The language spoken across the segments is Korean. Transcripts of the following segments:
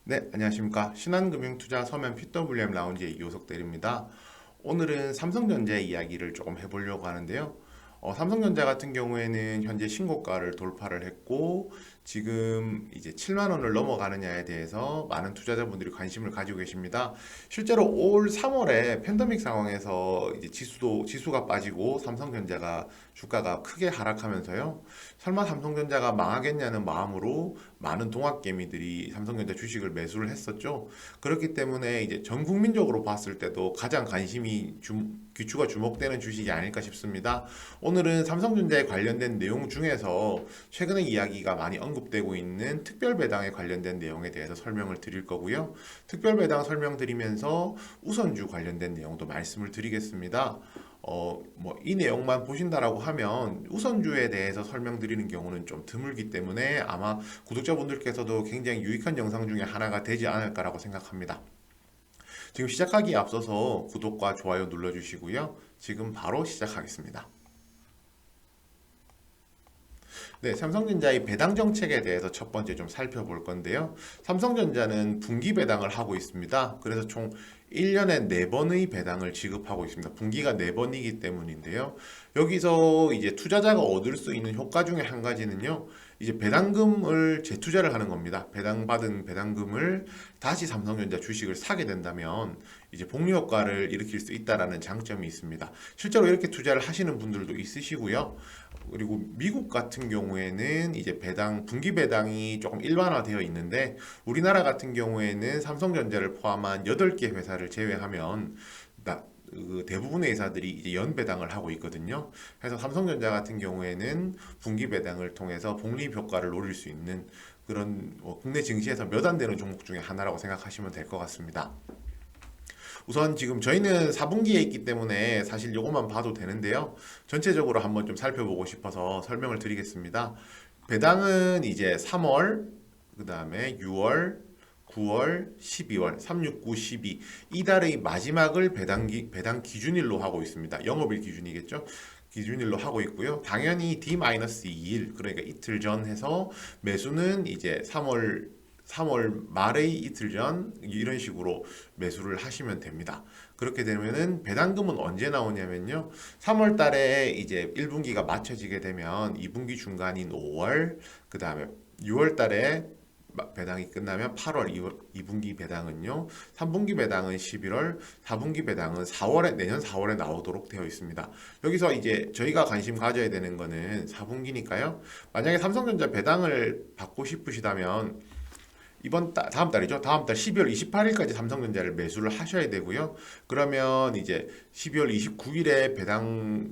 네, 안녕하십니까. 신한금융투자 서면 PWM 라운지의 이호석 대리입니다. 오늘은 삼성전자 이야기를 조금 해보려고 하는데요. 삼성전자 같은 경우에는 현재 신고가를 돌파를 했고 지금 이제 7만 원을 넘어가느냐에 대해서 많은 투자자분들이 관심을 가지고 계십니다. 실제로 올 3월에 팬데믹 상황에서 이제 지수가 빠지고 삼성전자가 주가가 크게 하락하면서요. 설마 삼성전자가 망하겠냐는 마음으로 많은 동학개미들이 삼성전자 주식을 매수를 했었죠. 그렇기 때문에 이제 전 국민적으로 봤을 때도 가장 귀추가 주목되는 주식이 아닐까 싶습니다. 오늘은 삼성전자에 관련된 내용 중에서 최근에 이야기가 많이 언급되고 있는 특별배당에 관련된 내용에 대해서 설명을 드릴 거고요. 특별배당 설명드리면서 우선주 관련된 내용도 말씀을 드리겠습니다. 이 내용만 보신다라고 하면 우선주에 대해서 설명드리는 경우는 좀 드물기 때문에 아마 구독자분들께서도 굉장히 유익한 영상 중에 하나가 되지 않을까라고 생각합니다. 지금 시작하기에 앞서서 구독과 좋아요 눌러주시고요. 지금 바로 시작하겠습니다. 네, 삼성전자의 배당 정책에 대해서 첫 번째 좀 살펴볼 건데요. 삼성전자는 분기 배당을 하고 있습니다. 그래서 총 1년에 4번의 배당을 지급하고 있습니다. 분기가 4번이기 때문인데요. 여기서 이제 투자자가 얻을 수 있는 효과 중에 한 가지는요. 이제 배당금을 재투자를 하는 겁니다. 배당받은 배당금을 다시 삼성전자 주식을 사게 된다면 이제 복리 효과를 일으킬 수 있다라는 장점이 있습니다. 실제로 이렇게 투자를 하시는 분들도 있으시고요. 그리고 미국 같은 경우에는 이제 분기 배당이 조금 일반화되어 있는데 우리나라 같은 경우에는 삼성전자를 포함한 8개 회사를 제외하면 대부분의 회사들이 이제 연 배당을 하고 있거든요. 그래서 삼성전자 같은 경우에는 분기 배당을 통해서 복리 효과를 노릴 수 있는 그런 국내 증시에서 몇 안 되는 종목 중에 하나라고 생각하시면 될 것 같습니다. 우선 지금 저희는 4분기에 있기 때문에 사실 이것만 봐도 되는데요. 전체적으로 한번 좀 살펴보고 싶어서 설명을 드리겠습니다. 배당은 이제 3월, 그 다음에 6월, 9월, 12월, 3, 6, 9, 12 이달의 마지막을 배당 기준일로 하고 있습니다. 영업일 기준이겠죠. 기준일로 하고 있고요. 당연히 D-2일, 그러니까 이틀 전 해서 매수는 이제 3월 말의 이틀 전 이런 식으로 매수를 하시면 됩니다. 그렇게 되면은 배당금은 언제 나오냐면요. 3월 달에 이제 1분기가 맞춰지게 되면 2분기 중간인 5월, 그 다음에 6월 달에 배당이 끝나면 8월 2분기 배당은요. 3분기 배당은 11월, 4분기 배당은 내년 4월에 나오도록 되어 있습니다. 여기서 이제 저희가 관심 가져야 되는 거는 4분기니까요. 만약에 삼성전자 배당을 받고 싶으시다면 다음 달이죠. 다음 달 12월 28일까지 삼성전자를 매수를 하셔야 되고요. 그러면 이제 12월 29일에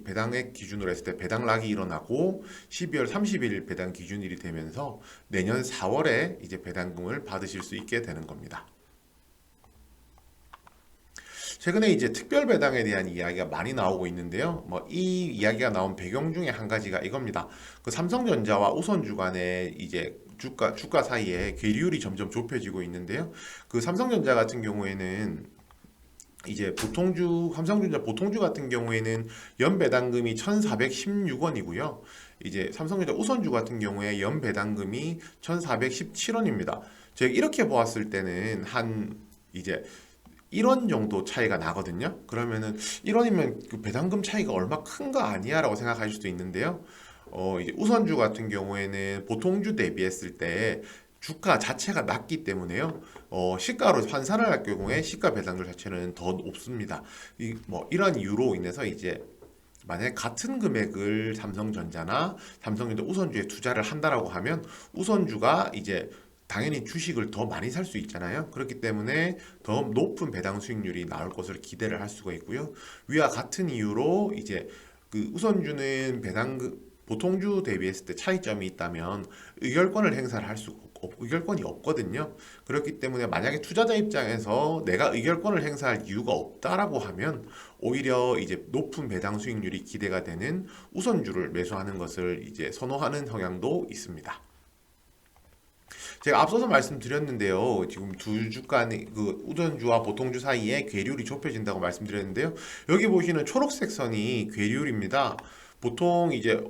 배당액 기준으로 했을 때 배당락이 일어나고 12월 30일 배당 기준일이 되면서 내년 4월에 이제 배당금을 받으실 수 있게 되는 겁니다. 최근에 이제 특별 배당에 대한 이야기가 많이 나오고 있는데요. 이 이야기가 나온 배경 중에 한 가지가 이겁니다. 그 삼성전자와 우선주 간의 이제 주가 사이에 괴리율이 점점 좁혀지고 있는데요. 그 삼성전자 같은 경우에는 이제 삼성전자 보통주 같은 경우에는 연 배당금이 1,416원이고요. 이제 삼성전자 우선주 같은 경우에 연 배당금이 1,417원입니다. 제가 이렇게 보았을 때는 이제 1원 정도 차이가 나거든요. 그러면은 1원이면 그 배당금 차이가 얼마 큰 거 아니야라고 생각하실 수도 있는데요. 이제 우선주 같은 경우에는 보통주 대비했을 때 주가 자체가 낮기 때문에요. 시가로 환산을 할 경우에 시가 배당률 자체는 더 높습니다. 이런 이유로 인해서 이제 만약에 같은 금액을 삼성전자나 삼성전자 우선주에 투자를 한다라고 하면 우선주가 이제 당연히 주식을 더 많이 살 수 있잖아요. 그렇기 때문에 더 높은 배당 수익률이 나올 것을 기대를 할 수가 있고요. 위와 같은 이유로 이제 그 우선주는 보통주 대비했을 때 차이점이 있다면 의결권이 없거든요. 그렇기 때문에 만약에 투자자 입장에서 내가 의결권을 행사할 이유가 없다라고 하면 오히려 이제 높은 배당 수익률이 기대가 되는 우선주를 매수하는 것을 이제 선호하는 성향도 있습니다. 제가 앞서서 말씀드렸는데요. 지금 두 주간의 그 우선주와 보통주 사이에 괴리율이 좁혀진다고 말씀드렸는데요. 여기 보시는 초록색 선이 괴리율입니다. 보통 이제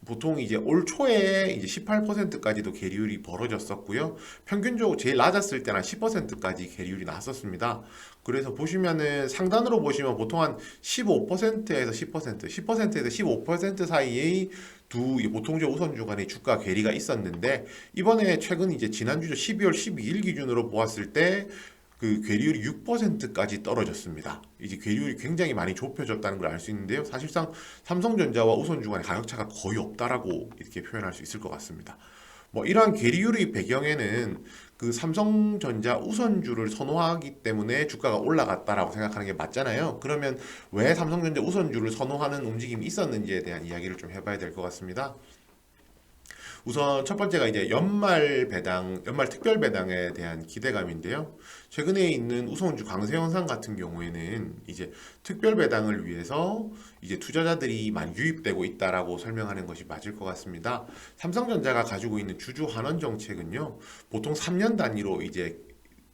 보통 이제 올 초에 이제 18%까지도 계리율이 벌어졌었고요. 평균적으로 제일 낮았을 때는 한 10%까지 계리율이 났었습니다. 그래서 보시면은 상단으로 보시면 보통 한 15%에서 10%, 10%에서 15% 사이의 두 보통적 우선주 간의 주가 괴리가 있었는데 이번에 최근 이제 지난주죠 12월 12일 기준으로 보았을 때 그 괴리율이 6%까지 떨어졌습니다. 이제 괴리율이 굉장히 많이 좁혀졌다는 걸 알 수 있는데요. 사실상 삼성전자와 우선주 간의 가격차가 거의 없다라고 이렇게 표현할 수 있을 것 같습니다. 뭐 이러한 괴리율의 배경에는 그 삼성전자 우선주를 선호하기 때문에 주가가 올라갔다라고 생각하는 게 맞잖아요. 그러면 왜 삼성전자 우선주를 선호하는 움직임이 있었는지에 대한 이야기를 좀 해봐야 될 것 같습니다. 우선 첫 번째가 이제 연말 배당, 연말 특별 배당에 대한 기대감인데요. 최근에 있는 우선주 강세현상 같은 경우에는 이제 특별 배당을 위해서 이제 투자자들이 많이 유입되고 있다라고 설명하는 것이 맞을 것 같습니다. 삼성전자가 가지고 있는 주주 환원 정책은요, 보통 3년 단위로 이제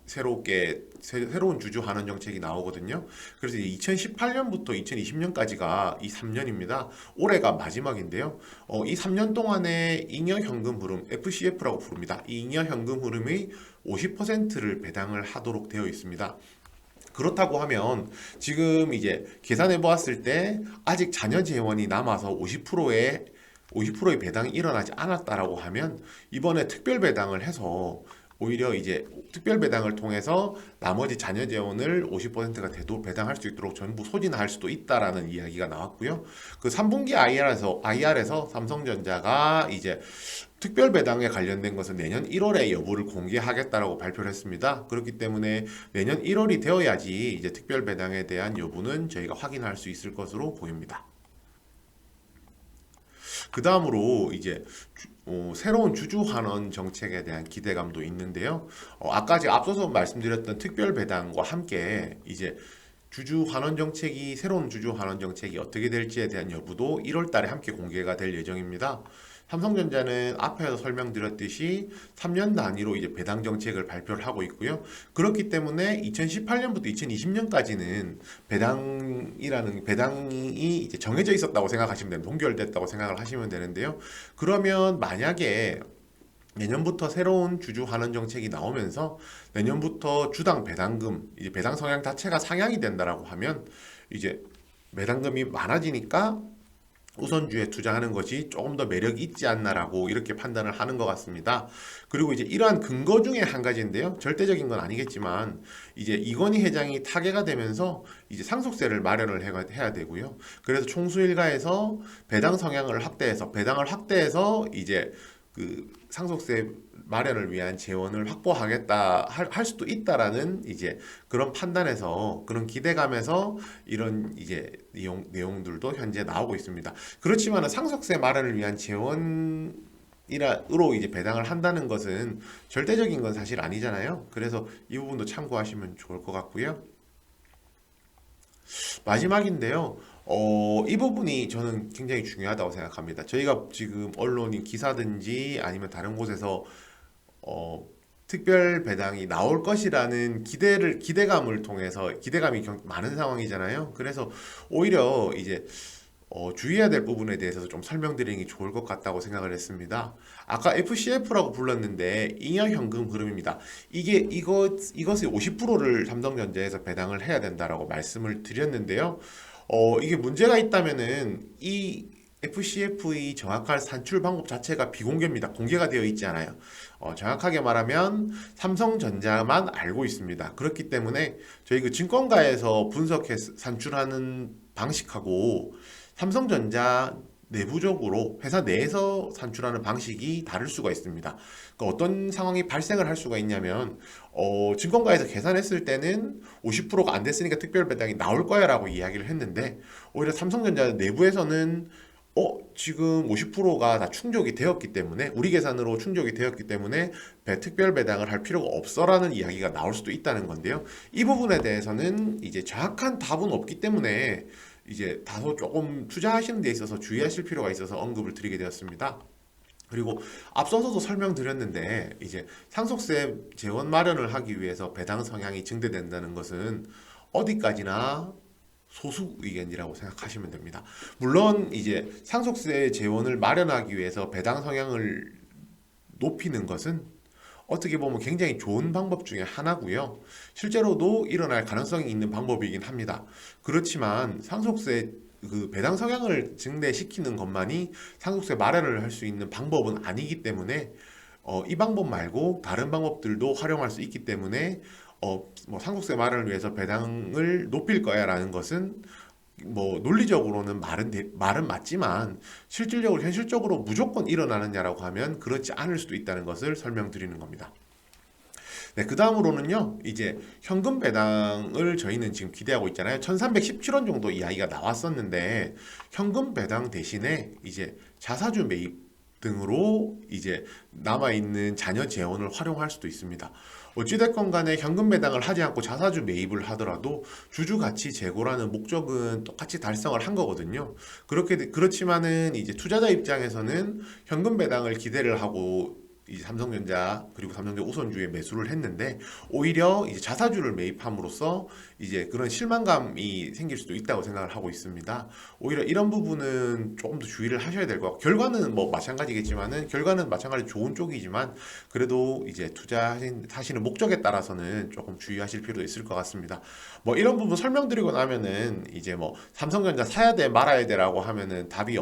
새로운 주주 환원 정책이 나오거든요. 그래서 2018년부터 2020년까지가 이 3년입니다. 올해가 마지막인데요. 이 3년 동안의 잉여 현금 흐름, FCF라고 부릅니다. 이 잉여 현금 흐름의 50%를 배당을 하도록 되어 있습니다. 그렇다고 하면 지금 이제 계산해 보았을 때 아직 자녀 재원이 남아서 50%의 배당이 일어나지 않았다라고 하면 이번에 특별 배당을 해서 오히려 이제 특별 배당을 통해서 나머지 자녀 재원을 50%가 돼도 배당할 수 있도록 전부 소진할 수도 있다라는 이야기가 나왔고요. 그 3분기 IR에서 삼성전자가 이제 특별 배당에 관련된 것은 내년 1월에 여부를 공개하겠다라고 발표를 했습니다. 그렇기 때문에 내년 1월이 되어야지 이제 특별 배당에 대한 여부는 저희가 확인할 수 있을 것으로 보입니다. 그 다음으로 이제 새로운 주주 환원 정책에 대한 기대감도 있는데요. 아까 제가 앞서서 말씀드렸던 특별 배당과 함께 이제 새로운 주주 환원 정책이 어떻게 될지에 대한 여부도 1월 달에 함께 공개가 될 예정입니다. 삼성전자는 앞에서 설명드렸듯이 3년 단위로 이제 배당 정책을 발표를 하고 있고요. 그렇기 때문에 2018년부터 2020년까지는 배당이 이제 정해져 있었다고 생각하시면 됩니다. 동결됐다고 생각을 하시면 되는데요. 그러면 만약에 내년부터 새로운 주주 환원 정책이 나오면서 내년부터 주당 배당금, 이제 배당 성향 자체가 상향이 된다라고 하면 이제 배당금이 많아지니까 우선주에 투자하는 것이 조금 더 매력이 있지 않나라고 이렇게 판단을 하는 것 같습니다. 그리고 이제 이러한 근거 중에 한 가지인데요. 절대적인 건 아니겠지만 이제 이건희 회장이 타계가 되면서 이제 상속세를 마련을 해야 되고요. 그래서 총수일가에서 배당을 확대해서 이제 그 상속세 마련을 위한 재원을 확보하겠다 할 수도 있다라는 이제 그런 판단에서 그런 기대감에서 이런 이제 내용들도 현재 나오고 있습니다. 그렇지만 상속세 마련을 위한 재원으로 이제 배당을 한다는 것은 절대적인 건 사실 아니잖아요. 그래서 이 부분도 참고하시면 좋을 것 같고요. 마지막인데요. 이 부분이 저는 굉장히 중요하다고 생각합니다. 저희가 지금 언론인 기사든지 아니면 다른 곳에서 특별 배당이 나올 것이라는 기대감을 통해서 기대감이 많은 상황이잖아요. 그래서 오히려 이제 주의해야 될 부분에 대해서 좀 설명드리는 게 좋을 것 같다고 생각을 했습니다. 아까 FCF라고 불렀는데 잉여 현금 흐름입니다. 이것의 50%를 삼성전자에서 배당을 해야 된다라고 말씀을 드렸는데요. 이게 문제가 있다면은 이 FCF의 정확한 산출 방법 자체가 비공개입니다. 공개가 되어 있지 않아요. 정확하게 말하면 삼성전자만 알고 있습니다. 그렇기 때문에 저희 그 증권가에서 분석해서 산출하는 방식하고 삼성전자 내부적으로 회사 내에서 산출하는 방식이 다를 수가 있습니다. 그러니까 어떤 상황이 발생을 할 수가 있냐면 증권가에서 계산했을 때는 50%가 안 됐으니까 특별 배당이 나올 거야 라고 이야기를 했는데 오히려 삼성전자 내부에서는 지금 50%가 다 충족이 되었기 때문에 우리 계산으로 충족이 되었기 때문에 특별 배당을 할 필요가 없어라는 이야기가 나올 수도 있다는 건데요. 이 부분에 대해서는 이제 정확한 답은 없기 때문에 이제 다소 조금 투자하시는 데 있어서 주의하실 필요가 있어서 언급을 드리게 되었습니다. 그리고 앞서서도 설명드렸는데 이제 상속세 재원 마련을 하기 위해서 배당 성향이 증대된다는 것은 어디까지나 소수 의견이라고 생각하시면 됩니다. 물론 이제 상속세 재원을 마련하기 위해서 배당 성향을 높이는 것은 어떻게 보면 굉장히 좋은 방법 중에 하나고요. 실제로도 일어날 가능성이 있는 방법이긴 합니다. 그렇지만 상속세 그 배당 성향을 증대시키는 것만이 상속세 마련을 할 수 있는 방법은 아니기 때문에 이 방법 말고 다른 방법들도 활용할 수 있기 때문에 뭐 상속세 마련을 위해서 배당을 높일 거야라는 것은 뭐 논리적으로는 말은 맞지만 실질적으로 현실적으로 무조건 일어나느냐라고 하면 그렇지 않을 수도 있다는 것을 설명드리는 겁니다. 네, 그 다음으로는요, 이제 현금 배당을 저희는 지금 기대하고 있잖아요. 1317원 정도 이야기가 나왔었는데, 현금 배당 대신에 이제 자사주 매입 등으로 이제 남아있는 자녀 재원을 활용할 수도 있습니다. 어찌됐건 간에 현금 배당을 하지 않고 자사주 매입을 하더라도 주주 가치 제고라는 목적은 똑같이 달성을 한 거거든요. 그렇지만은 이제 투자자 입장에서는 현금 배당을 기대를 하고 이 삼성전자 그리고 삼성전자 우선주에 매수를 했는데 오히려 이제 자사주를 매입함으로써 이제 그런 실망감이 생길 수도 있다고 생각을 하고 있습니다. 오히려 이런 부분은 조금 더 주의를 하셔야 될 것 같고 결과는 뭐 마찬가지겠지만은 결과는 마찬가지 좋은 쪽이지만 그래도 이제 투자하시는 목적에 따라서는 조금 주의하실 필요도 있을 것 같습니다. 뭐 이런 부분 설명드리고 나면은 이제 뭐 삼성전자 사야 돼 말아야 돼라고 하면은 답이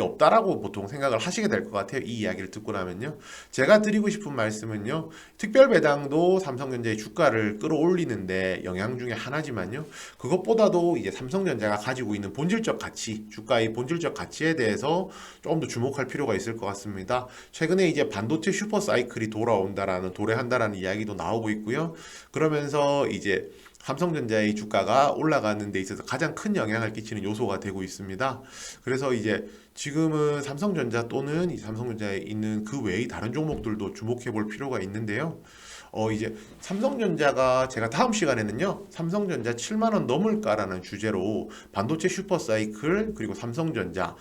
없다라고 보통 생각을 하시게 될 것 같아요. 이 이야기를 듣고 나면요. 제가 드리고 싶은 말씀은요. 특별 배당도 삼성전자의 주가를 끌어올리는데 영향 중에 하나지만요. 그것보다도 이제 삼성전자가 가지고 있는 본질적 가치, 주가의 본질적 가치에 대해서 조금 더 주목할 필요가 있을 것 같습니다. 최근에 이제 반도체 슈퍼 사이클이 도래한다라는 이야기도 나오고 있고요. 그러면서 이제 삼성전자의 주가가 올라가는 데 있어서 가장 큰 영향을 끼치는 요소가 되고 있습니다. 그래서 이제 지금은 삼성전자 또는 이 삼성전자에 있는 그 외의 다른 종목들도 주목해 볼 필요가 있는데요. 이제 삼성전자가 제가 다음 시간에는요, 삼성전자 7만 원 넘을까라는 주제로 반도체 슈퍼 사이클 그리고 삼성전자의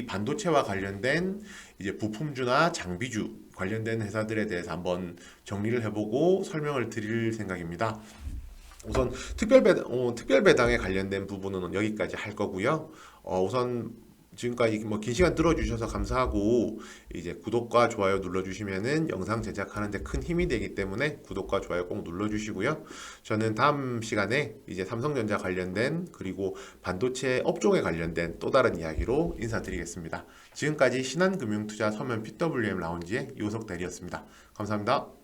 반도체와 관련된 이제 부품주나 장비주 관련된 회사들에 대해서 한번 정리를 해보고 설명을 드릴 생각입니다. 우선 특별배당에 관련된 부분은 여기까지 할 거고요. 우선 지금까지 뭐 긴 시간 들어주셔서 감사하고 이제 구독과 좋아요 눌러주시면은 영상 제작하는데 큰 힘이 되기 때문에 구독과 좋아요 꼭 눌러주시고요. 저는 다음 시간에 이제 삼성전자 관련된 그리고 반도체 업종에 관련된 또 다른 이야기로 인사드리겠습니다. 지금까지 신한금융투자 서면 PWM 라운지의 요석 대리였습니다. 감사합니다.